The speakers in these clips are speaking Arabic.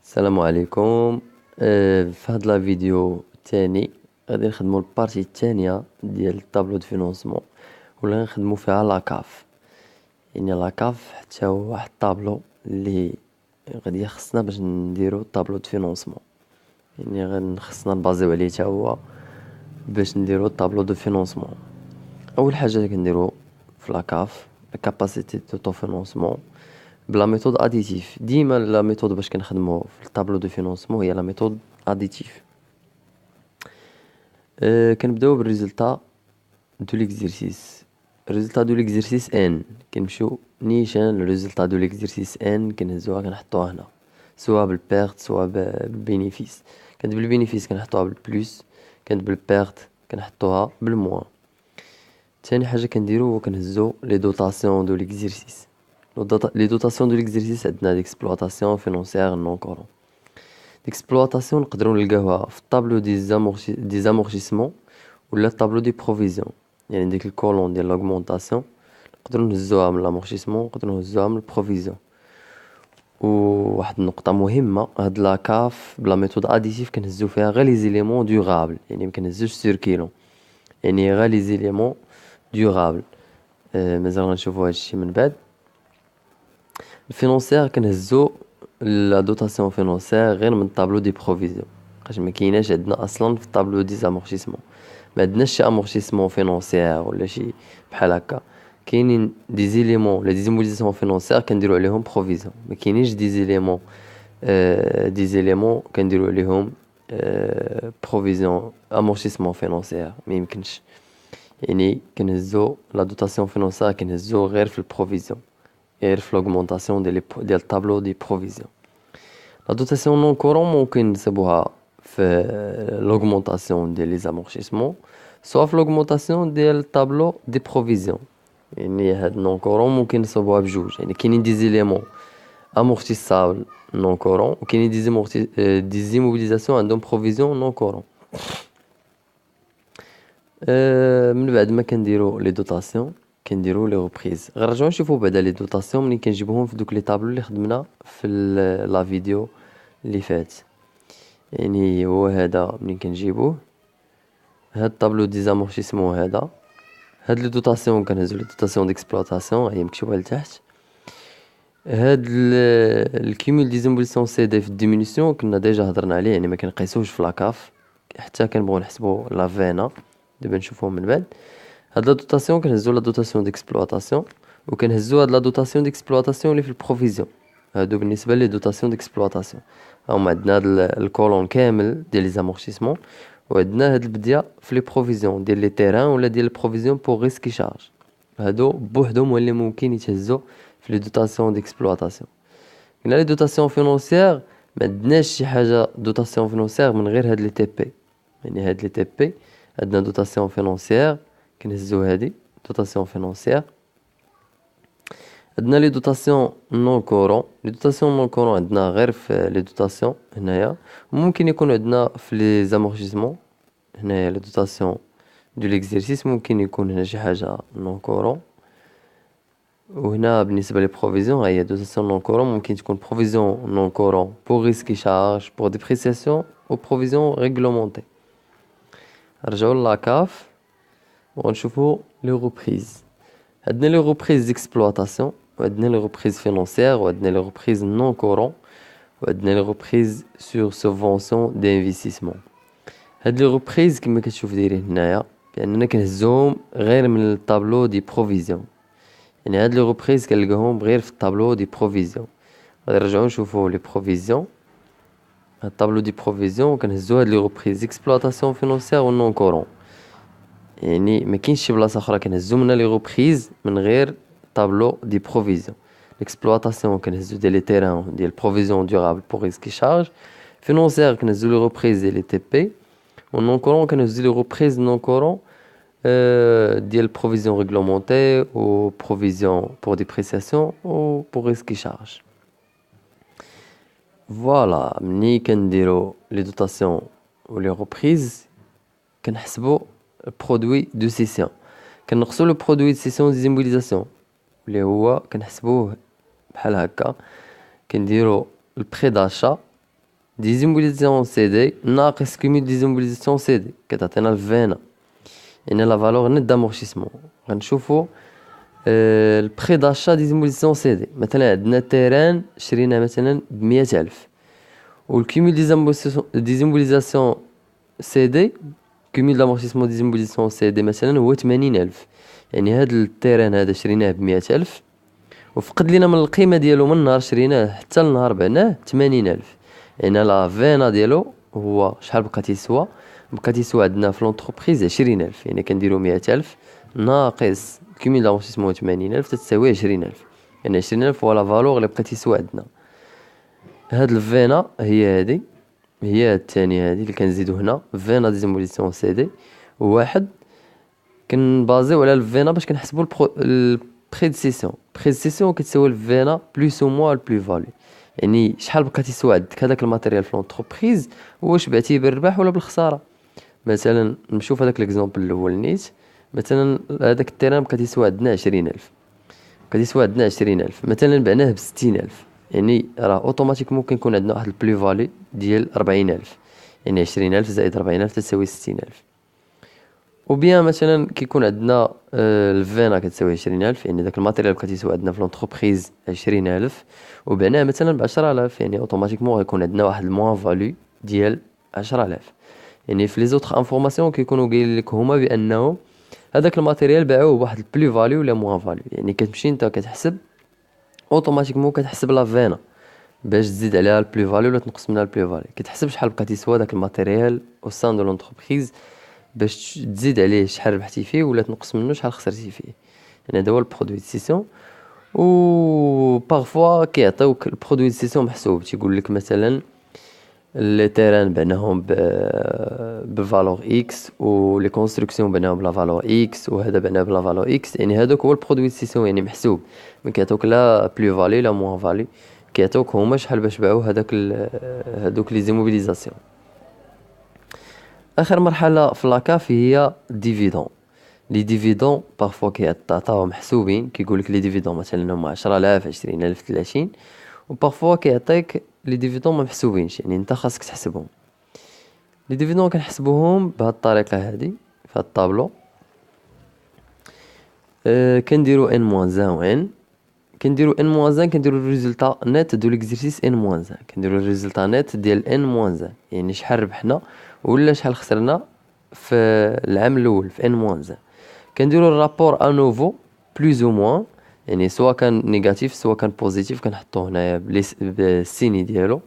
السلام عليكم. في هاد لا فيديو التاني غادي نخدمو البارتي التانية ديال الطابلو دو فينونسمون، ولا نخدمو فيها لاكاف. يعني لاكاف حتى هو واحد الطابلو اللي غادي يخصنا باش نديرو طابلو دو فينونسمون. يعني خصنا نبازيو عليه حتى هو باش نديرو الطابلو دو فينونسمون. اول حاجه كنديرو في لاكاف لا كاباسيتي دو فينونسمون بلا ميثود اديتيف. ديما لا ميثود باش كنخدمو في الطابلو دو فينونسمون هي لا ميثود اديتيف. كنبداو بالريزلتا دو ليكزيرسيس. الريزلتا دو ليكزيرسيس ان كنمشيو نيشان الريزلتا دو ليكزيرسيس ان كنهزوها كنحطوها هنا، سوا بالبيرت سوا بالبينيفيس. كانت بالبينيفيس كنحطوها بالبلوس، كانت بالبيرت كنحطوها بالموان. تاني حاجه كنديرو هو كنهزو لي دوطاسيون دو ليكزيرسيس. لي دوطاسيون دو ليكزيرسيس عندنا ديكسبلوطاسيون فينونسيير نون كورون. ديكسبلوطاسيون نقدروا نلقاوها في الطابلو دي زامورتيسمون ولا الطابلو دي بروفيزيون. يعني ديك الكولون ديال لاغمونطاسيون نقدروا نهزوها من لامورتيسمون، نقدروا نهزوها من البروفيزيون. وواحد النقطه مهمه، هاد لاكاف بلا ميثود اديتيف كنهزو فيها غير لي زيليمون ديورابل، يعني ما كنهزوش سور كيلو، يعني غير لي زيليمون ديورابل. مازال غنشوفوا هادشي من بعد. الفينونسيير كنهزو لا دوطاسيون فينونسيير غير من طابلو دي بروفيزيون، بقاش ما كايناش عندنا اصلا في طابلو دي زامورتيسمون. ما عندناش شي امورتيسمون فينونسيير ولا شي بحال هكا. كاينين دي زيليمون لا دي زيمبوليزاسيون فينونسيير كنديرو عليهم بروفيزيون، ما كاينينش دي زيليمون كنديرو عليهم بروفيزيون امورتيسمون فينونسيير، ما يمكنش. يعني كنهزو لا دوطاسيون فينونسيير كنهزو غير في البروفيزيون، غير في l'augmentation ديال الطابلو دي بروفيزيون. لا دوتاسيون نون كورون ممكن نسبوها في l'augmentation ديال لي زامورتيسمون، سوا في l'augmentation ديال الطابلو دي بروفيزيون. يعني هاد نون كورون ممكن نصوبوها بجوج. يعني كاينين دي زيليمون امورتيسابل نون كورون، وكاينين دي زيموبيليزاسيون عندهم بروفيزيون نون كورون. من بعد ما كنديرو لي دوطاسيون كنديرو لي ريبريز. غنرجعو نشوفو بعدا لي دوطاسيون ملي كنجيبوهم في دوك لي طابلو اللي خدمنا في لا فيديو اللي فات. يعني هو هذا ملي كنجيبوه، هاد الطابلو دي زامورتيسمون هذا، هاد لي دوطاسيون كنهزو لي دوطاسيون ديكسبلوطاسيون هي مكتوبه لتحت. هاد الكيمول دي زيمبوليسيون سي دي في الديمينيسيون كنا ديجا هضرنا عليه، يعني ما كنقيسوش في لاكاف حتى كنبغيو نحسبو لا فينا. دابا نشوفوهم من بعد. هاد لا دوطاسيون كنهزو لا دوطاسيون ديكسبلوطاسيون، وكنهزو هاد لا دوطاسيون ديكسبلوطاسيون اللي في البروفيزيون. هادو بالنسبه لي دوطاسيون ديكسبلوطاسيون. هما عندنا هاد الكولون كامل ديال لي زامورتيسمون، وعندنا هاد البديه في لي بروفيزيون ديال لي تيران ولا ديال البروفيزيون بوغ ريسكي شارج. هادو بوحدهم هو اللي ممكن يتهزو في لي دوطاسيون ديكسبلوطاسيون. قلنا لي دوطاسيون فينونسيير ما عندناش شي حاجه دوطاسيون فينونسيير من غير هاد لي تي بي. يعني هاد لي تي بي عندنا دوطاسيون فينونسيير كنهزو هادي دوطاسيون فينونسيير. عندنا لي دوطاسيون نون كورون. لي دوطاسيون نون كورون عندنا غير في لي دوطاسيون هنايا، وممكن يكون عندنا في لي زامورتيسمون. هنايا لي دوطاسيون دو ليكزيرسيس ممكن يكون هنا شي حاجه نون كورون. وهنا بالنسبه لي بروفيزيون هي دوطاسيون نون كورون، ممكن تكون بروفيزيون نون كورون بور ريسكي شارج بور ديبريسياسيون و بروفيزيون ريغلومونتي. نرجعو لاكاف وغنشوفو لي روبريز. عندنا لي روبريز ديكسبلوطاسيون، وعندنا لي روبريز فينونسيير، وعندنا لي روبريز نون كورون، وعندنا لي روبريز سور سوبفونسيون دانفيستيسمون. هاد لي روبريز كما كتشوف دايرين هنايا باننا كنهزوهم غير من الطابلو دي بروفيزيون. يعني هاد لي روبريز كنلقاهم غير في الطابلو دي بروفيزيون. غادي نرجعو نشوفو لي بروفيزيون. هاد الطابلو دي بروفيزيون كنهزو هاد لي روبريز ديكسبلوطاسيون فينونسيير و نون كورون. يعني ما كاينش شي بلاصه اخرى كنهزو منها لي روبريز من غير طابلو دي بروفيزيون. ليكسبلوطاسيون كنهزو ديال لي تيران ديال بروفيزيون ديورابل بور ريسكي شارج. فينونسيير كنهزو لي روبريز ديال لي تي بي. و نون كورون كنهزو لي روبريز نون كورون ديال بروفيزيون ريغلومونتي و بروفيزيون بور ديبريسياسيون و بور ريسكي شارج. فوالا ملي كنديرو لي دوطاسيون و لي روبريز كنحسبو برودوي دو سيسيون. كنقصو لو برودوي دو سيسيون دي زيمبوليزاسيون اللي هو كنحسبوه بحال هكا. كنديرو البري داشا ديزيمبوليزاسيون سي دي ناقص كوميل ديزيمبوليزاسيون سي دي كتعطينا الفينا، يعني لا فالور نت دامورتيسمون. غنشوفو البخي داشا ديزيمبوليزاسيون سي دي، مثلا عندنا تيران شريناه مثلا ب100,000، والكوميل ديزيمبوليزاسيون سي دي كوميل دامورتيسمون ديزيمبوليزاسيون سي دي مثلا هو 80,000. يعني هاد التيران هذا شريناه ب100,000، وفقد لينا من القيمة ديالو من نهار شريناه حتى لنهار بعناه 80,000. يعني لا فينا ديالو هو شحال بقى تيسوى عندنا في لونتربريز 20,000. يعني كنديرو 100,000 ناقص كوميل دامورتيسمون 80,000 تتساوي 20,000. يعني 20,000 هو لا فالور اللي بقى تيسوى عندنا. هاد الفينا هي الثانية هادي اللي كنزيدو هنا فينا ديزيمبوليسيون سي دي واحد. كنبازيو على الفينا باش كنحسبو البريديسيسيون كتساوي الفينا بلوس او موان البلو فالو. يعني شحال بقى تيسوى عندك هداك الماتيريال في لونتربريز، واش بعتيه بالربح ولا بالخسارة. مثلا نشوف هداك ليكزومبل الاول نيت، مثلا هداك التيران بقى تيسوى عندنا 20,000، مثلا بعناه ب60,000. يعني راه اوتوماتيكمون كيكون عندنا واحد البلو فالي ديال 40,000. يعني 20,000 زائد 40,000 تساوي 60,000. وبيان مثلا كيكون عندنا الفينا كتساوي 20,000، يعني داك الماتيريال بقى تيسوى عندنا في لونتربريز 20,000 وبعناه مثلا ب10,000، يعني اوتوماتيكمون غيكون عندنا واحد الموان فالو ديال 10,000. يعني في لي زوطخ انفورماسيون كيكونوا قايلين لك هما بانه هذاك الماتيريال باعوه بواحد البلو فاليو ولا موان فاليو. يعني كتمشي نتا كتحسب اوتوماتيكمون كتحسب لا فينا باش تزيد عليها البلو فاليو ولا تنقص منها البلو فاليو. كتحسب شحال بقى تيسوى داك الماتيريال او سان دو لونتربريز باش تزيد عليه شحال ربحتي فيه ولا تنقص منه شحال خسرتي فيه. يعني هذا هو البرودوي دو سيسيون. و بارفوا كيعطيوك البرودوي دو سيسيون محسوب، تيقول لك مثلا لي تيران بعناهم بفالور اكس، و لي كونستركسيون بعناهم بلا فالور اكس، وهذا بعناه بلا فالور اكس. يعني هذاك هو البرودوي دو سيسيون، يعني محسوب. ما كيعطوك لا بلو فالي لا موان فالي، كيعطوك هما شحال باش باعوا هذوك لي زيموبيليزاسيون. اخر مرحله في لاكاف هي ديفيدون. لي ديفيدون بارفوا كيعطاو محسوبين، كيقول لك لي ديفيدون مثلا هما 10,000 20,000 30، وبارفوا كيعطيك لي ديفيدون ما محسوبينش، يعني انت خاصك تحسبهم. لي ديفيدون كنحسبوهم بهاد الطريقه هادي في هاد الطابلو. كنديرو ان موان 1 و ان، كنديرو ان موان 1 كنديرو الريزلطا نت دو ليكزيرسيس ان موان 1، كنديرو الريزلطا نت ديال ان موان 1، يعني شحال ربحنا ولا شحال خسرنا في العام الاول في ان موان 1. كنديرو الرابور انوفو بلوز او موان، يعني سواء كان نيجاتيف سواء كان بوزيتيف كنحطوه هنايا بالسيني ديالو.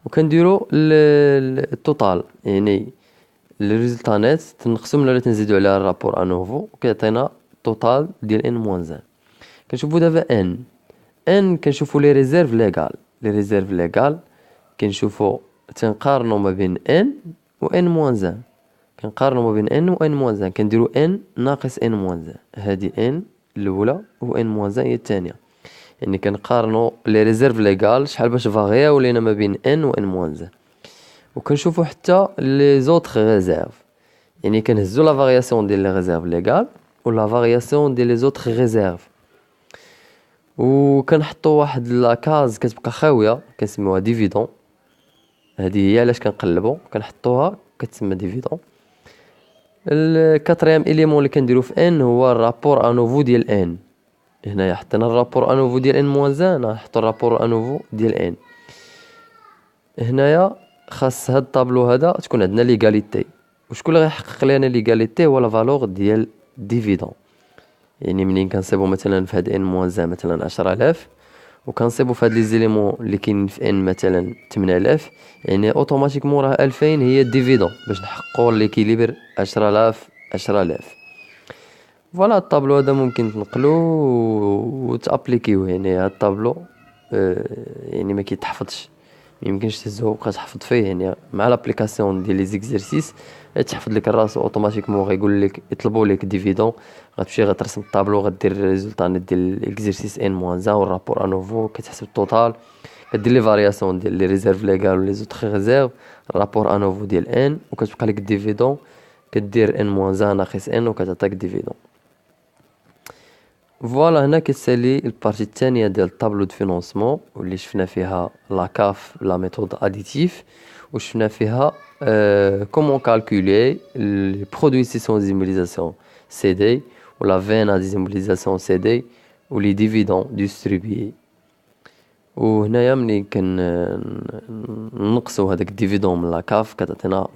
وكنديرو التوتال، يعني الريزلطا نت تنقسم ولا تنزيدو عليها الرابور انوفو وكيعطينا توتال ديال ان موان 1. كنشوفو دابا ان كنشوفو لي ريزيرف ليغال كنشوفو تنقارنو ما بين ان و ان موان 1. كنقارنو ما بين ان و ان موان 1، كنديرو ان ناقص ان موان 1. هادي ان الاولى و ان موان 1 هي الثانيه. يعني كنقارنو لي ريزيرف ليغال شحال باش فاغياو لينا ما بين ان و ان موان 1. وكنشوفو حتى لي زوطخ ريزيرف، يعني كنهزو لا فارياسيون ديال لي ريزيرف ليغال و لا فارياسيون ديال لي زوطخ ريزيرف، وكنحطو واحد لاكاز كتبقى خاويه كنسميوها ديفيدون. هذه هي علاش كنقلبو كنحطوها كتسمى ديفيدون. الكاتريام اليمون اللي كنديرو في ان هو الرابور انوفو ديال ان. هنايا حطينا الرابور انوفو ديال ان موان 1، نحطو الرابور انوفو ديال ان. هنايا خاص هاد الطابلو هذا تكون عندنا ليغاليتي، وشكون اللي غيحقق لينا ليغاليتي هو لا فالور ديال ديفيدون. يعني منين كنصيبو مثلا في هاد ان موان 1 مثلا 10,000 وكنصيبو في هاد لي زيليمون اللي كاينين في ان مثلا 8,000، يعني اوتوماتيكمون راه 2000 هي الديفيدون باش نحققو ليكيليبر 10,000. فوالا الطابلو هذا ممكن تنقلو وتابليكيوه. يعني هاد الطابلو يعني ما كيتحفظش، ميمكنش تهزو وبقى تحفظ فيه. يعني مع لابليكاسيون ديال لي زيكزيرسيس تحفظ لك الراس اوتوماتيكمون. غيقول لك يطلبوا لك ديفيدون، غتمشي غترسم الطابلو غدير الريزولطا ديال ليكزيرسيس ان موان 1 والرابور انوفو كتحسب التوتال، كدير لي فارياسيون ديال لي ريزيرف ليغال ولي زوطخ ريزيرف، الرابور انوفو ديال ان، وكتبقى لك الديفيدون كدير ان موان 1 ناقص ان وكتعطيك ديفيدون. فوالا هنا كتسالي البارتي الثانية ديال الطابلو دو فينونسمون واللي شفنا فيها لا كاف لا ميثود اديتيف وشفنا فيها كومون كالكولي لي برودوي سيسيون ديزيمبوليزاسيون سي دي ولا فينا ديزيمبوليزاسيون سي دي ولي ديفيدون ديستريبيي. وهنايا ملي نقصو هذاك الديفيدون من لا كاف كتعطينا